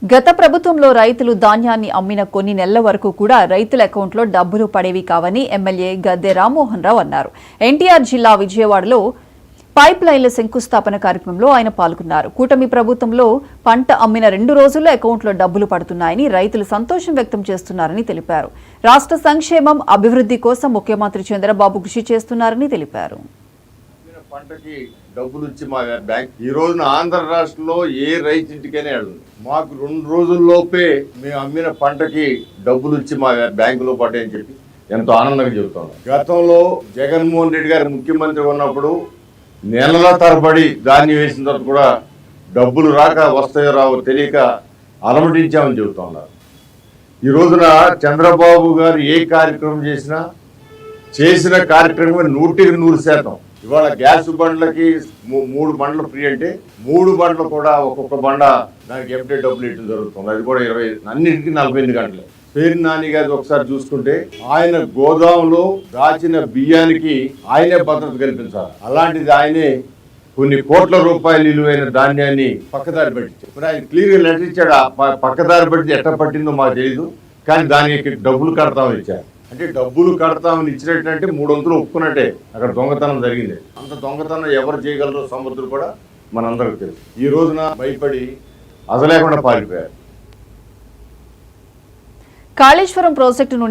గత ప్రభుత్వంలో రైతులు ధాన్యాన్ని అమ్మిన కొన్ని నెలల వరకు కూడా రైతుల అకౌంట్లో డబ్బులు పడేవి కావని ఎమ్మెల్యే గద్దె రామ్మోహన్ రావు అన్నారు. ఎన్టీఆర్ జిల్లా విజయవాడలో పైప్ లైన్ల శంకుస్థాపన కార్యక్రమంలో ఆయన పాల్గొన్నారు. కూటమి ప్రభుత్వంలో పంట అమ్మిన 2 రోజుల్లో అకౌంట్లో డబ్బులు పడుతున్నాయని రైతులు సంతోషం వ్యక్తం చేస్తున్నారని తెలిపారు. రాష్ట్ర సంక్షేమం అభివృద్ధి కోసం ముఖ్యమంత్రి చంద్రబాబు కృషి చేస్తున్నారని తెలిపారు. పంటకి డబ్బులు ఇచ్చి మా బ్యాంక్ ఈ రోజున ఆంధ్ర రాష్ట్రంలో ఏ రైతింటికైనా వెళ్ళండి, మాకు 2 రోజుల్లోపే మేము అమ్మిన పంటకి డబ్బులు ఇచ్చి మా బ్యాంకులో పడ్డాయని చెప్పి ఎంతో ఆనందంగా చెబుతున్నాం. గతంలో జగన్మోహన్ రెడ్డి గారు ముఖ్యమంత్రి ఉన్నప్పుడు నెలల తరబడి ధాన్యం వేసిన తర్వాత కూడా డబ్బులు రాక వస్తాయో రావో తెలియక అలమటించామని చెబుతున్నారు. ఈ రోజున చంద్రబాబు గారు ఏ కార్యక్రమం చేసిన కార్యక్రమం 100% ఇవాళ గ్యాస్ బండ్లకి 3 బండ్లు ఫ్రీ అంటే 3 బండ్లు కూడా ఒక్కొక్క బండ దానికి ఎప్పుడే డబ్బులు ఇవ్వడం జరుగుతుంది. అది కూడా 20 అన్నింటికి 48 గంటలు. పేరు నాని గారు ఒకసారి చూసుకుంటే ఆయన గోదాంలో దాచిన బియ్యానికి ఆయనే భద్రత కల్పించాలి. అలాంటిది ఆయనే కొన్ని కోట్ల రూపాయలు విలువైన ధాన్యాన్ని పక్కదారి పట్టించాడు. ఇప్పుడు ఆయన క్లియర్గా లెటర్ ఇచ్చాడు. పక్కదారి పట్టి ఎట్లా పట్టిందో మాకు తెలియదు, కానీ దానికి డబ్బులు కడతామని ఇచ్చారు. అంటే డబ్బులు కడతామని ఇచ్చినట్టంటే 3 వంతులు ఒప్పుకున్నట్టే అక్కడ దొంగతనం జరిగింది. అంత దొంగతనం ఎవరు చేయగలరో సముద్రులు కూడా మనందరికీ తెలుసు. ఈ రోజున భయపడి అసలేకుండా పారిపోయారు. కాళేశ్వరం ప్రాజెక్టు